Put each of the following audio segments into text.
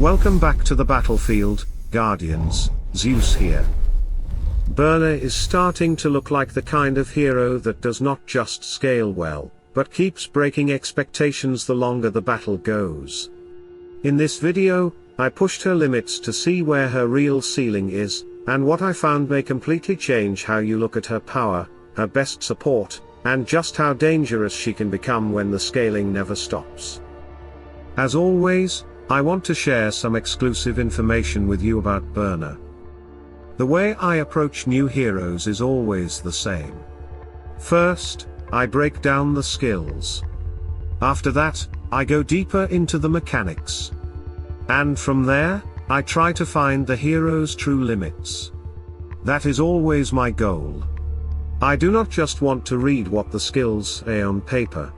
Welcome back to the battlefield, Guardians. Zeus here. Byrna is starting to look like the kind of hero that does not just scale well, but keeps breaking expectations the longer the battle goes. In this video, I pushed her limits to see where her real ceiling is, and what I found may completely change how you look at her power, her best support, and just how dangerous she can become when the scaling never stops. As always, I want to share some exclusive information with you about Byrna. The way I approach new heroes is always the same. First, I break down the skills. After that, I go deeper into the mechanics. And from there, I try to find the hero's true limits. That is always my goal. I do not just want to read what the skills say on paper.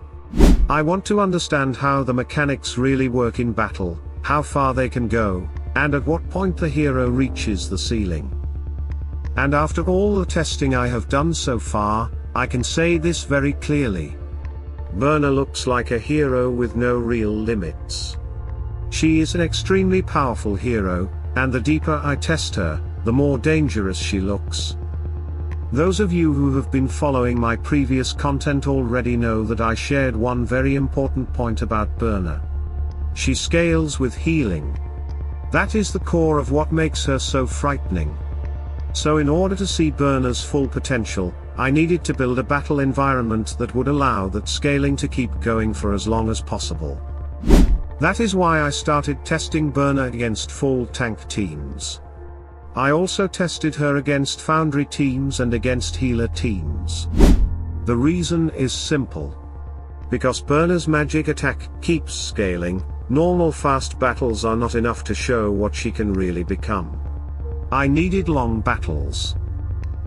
I want to understand how the mechanics really work in battle, how far they can go, and at what point the hero reaches the ceiling. And after all the testing I have done so far, I can say this very clearly. Byrna looks like a hero with no real limits. She is an extremely powerful hero, and the deeper I test her, the more dangerous she looks. Those of you who have been following my previous content already know that I shared one very important point about Byrna. She scales with healing. That is the core of what makes her so frightening. So in order to see Byrna's full potential, I needed to build a battle environment that would allow that scaling to keep going for as long as possible. That is why I started testing Byrna against full tank teams. I also tested her against Foundry teams and against healer teams. The reason is simple. Because Byrna's magic attack keeps scaling, normal fast battles are not enough to show what she can really become. I needed long battles.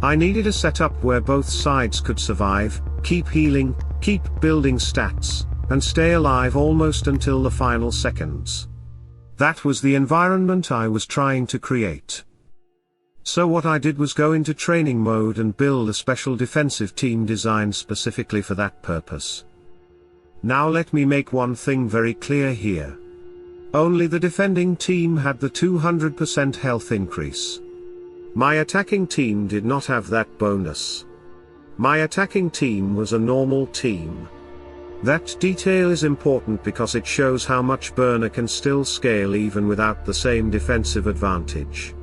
I needed a setup where both sides could survive, keep healing, keep building stats, and stay alive almost until the final seconds. That was the environment I was trying to create. So what I did was go into training mode and build a special defensive team designed specifically for that purpose. Now let me make one thing very clear here. Only the defending team had the 200% health increase. My attacking team did not have that bonus. My attacking team was a normal team. That detail is important because it shows how much Byrna can still scale even without the same defensive advantage.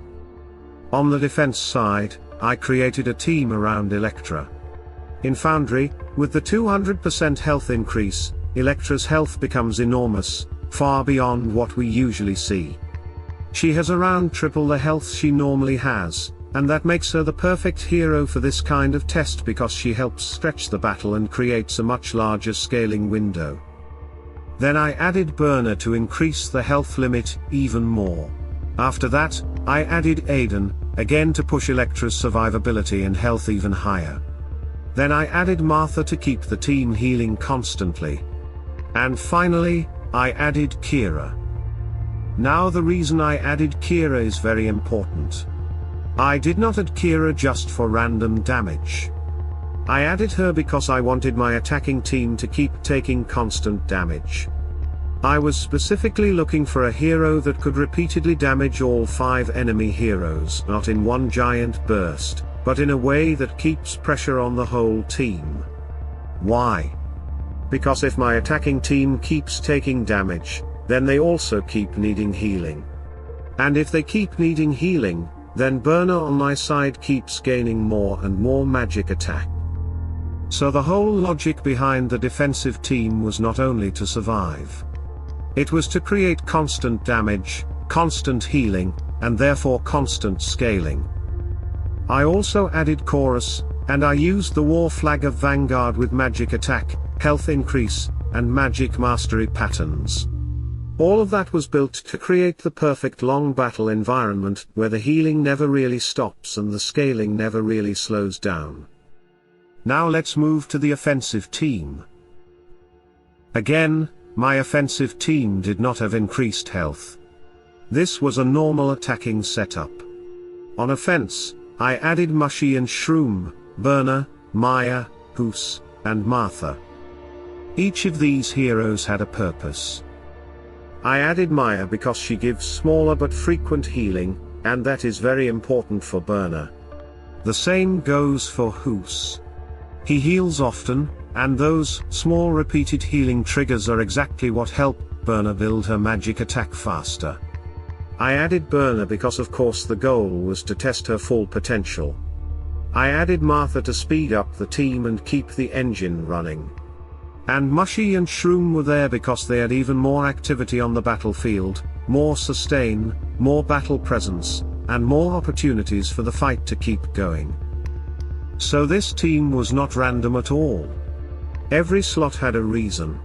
On the defense side, I created a team around Electra. In Foundry, with the 200% health increase, Electra's health becomes enormous, far beyond what we usually see. She has around triple the health she normally has, and that makes her the perfect hero for this kind of test because she helps stretch the battle and creates a much larger scaling window. Then I added Byrna to increase the health limit even more. After that, I added Aiden, again to push Electra's survivability and health even higher. Then I added Martha to keep the team healing constantly. And finally, I added Kira. Now the reason I added Kira is very important. I did not add Kira just for random damage. I added her because I wanted my attacking team to keep taking constant damage. I was specifically looking for a hero that could repeatedly damage all 5 enemy heroes, not in one giant burst, but in a way that keeps pressure on the whole team. Why? Because if my attacking team keeps taking damage, then they also keep needing healing. And if they keep needing healing, then Byrna on my side keeps gaining more and more magic attack. So the whole logic behind the defensive team was not only to survive. It was to create constant damage, constant healing, and therefore constant scaling. I also added Chorus, and I used the war flag of Vanguard with magic attack, health increase, and magic mastery patterns. All of that was built to create the perfect long battle environment where the healing never really stops and the scaling never really slows down. Now let's move to the offensive team. Again, my offensive team did not have increased health. This was a normal attacking setup. On offense, I added Mushy and Shroom, Byrna, Maya, Hoos, and Martha. Each of these heroes had a purpose. I added Maya because she gives smaller but frequent healing, and that is very important for Byrna. The same goes for Hus. He heals often, and those small repeated healing triggers are exactly what help Byrna build her magic attack faster. I added Byrna because of course the goal was to test her full potential. I added Martha to speed up the team and keep the engine running. And Mushy and Shroom were there because they had even more activity on the battlefield, more sustain, more battle presence, and more opportunities for the fight to keep going. So this team was not random at all. Every slot had a reason.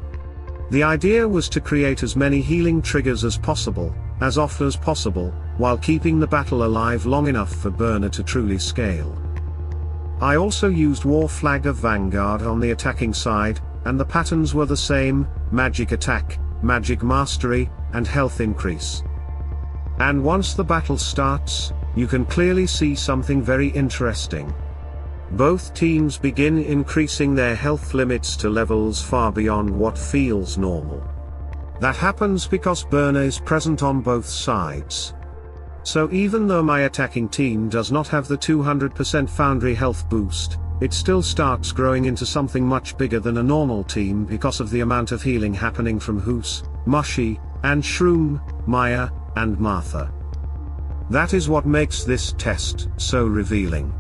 The idea was to create as many healing triggers as possible, as often as possible, while keeping the battle alive long enough for Byrna to truly scale. I also used War Flag of Vanguard on the attacking side, and the patterns were the same: magic attack, magic mastery, and health increase. And once the battle starts, you can clearly see something very interesting. Both teams begin increasing their health limits to levels far beyond what feels normal. That happens because Byrna is present on both sides. So even though my attacking team does not have the 200% Foundry health boost, it still starts growing into something much bigger than a normal team because of the amount of healing happening from Hus, Mushy, and Shroom, Maya, and Martha. That is what makes this test so revealing.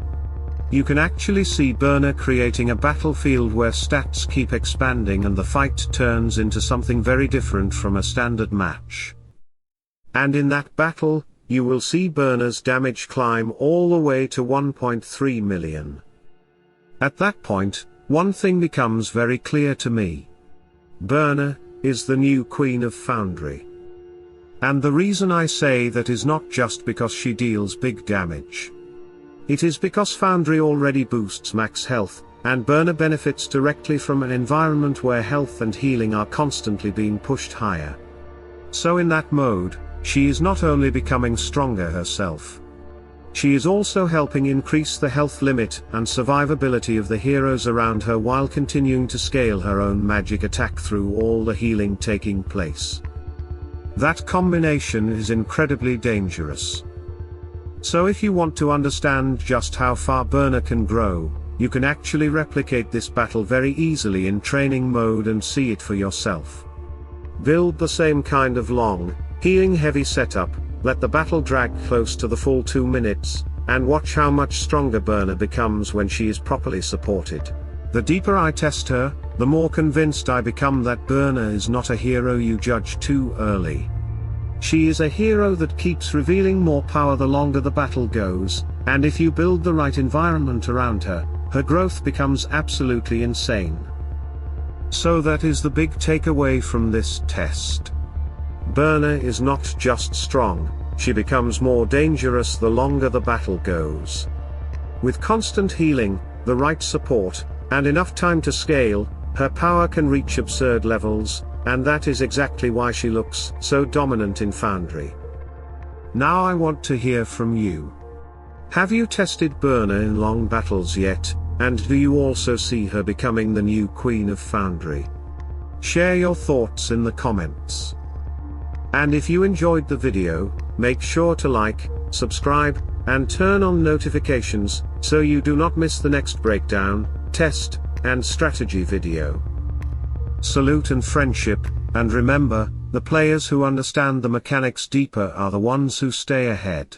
You can actually see Byrna creating a battlefield where stats keep expanding and the fight turns into something very different from a standard match. And in that battle, you will see Byrna's damage climb all the way to 1.3 million. At that point, one thing becomes very clear to me. Byrna is the new Queen of Foundry. And the reason I say that is not just because she deals big damage. It is because Foundry already boosts max health, and Byrna benefits directly from an environment where health and healing are constantly being pushed higher. So in that mode, she is not only becoming stronger herself. She is also helping increase the health limit and survivability of the heroes around her while continuing to scale her own magic attack through all the healing taking place. That combination is incredibly dangerous. So if you want to understand just how far Byrna can grow, you can actually replicate this battle very easily in training mode and see it for yourself. Build the same kind of long, healing heavy setup, let the battle drag close to the full 2 minutes, and watch how much stronger Byrna becomes when she is properly supported. The deeper I test her, the more convinced I become that Byrna is not a hero you judge too early. She is a hero that keeps revealing more power the longer the battle goes, and if you build the right environment around her, her growth becomes absolutely insane. So that is the big takeaway from this test. Byrna is not just strong, she becomes more dangerous the longer the battle goes. With constant healing, the right support, and enough time to scale, her power can reach absurd levels, and that is exactly why she looks so dominant in Foundry. Now I want to hear from you. Have you tested Byrna in long battles yet, and do you also see her becoming the new Queen of Foundry? Share your thoughts in the comments. And if you enjoyed the video, make sure to like, subscribe, and turn on notifications, so you do not miss the next breakdown, test, and strategy video. Salute and friendship, and remember, the players who understand the mechanics deeper are the ones who stay ahead.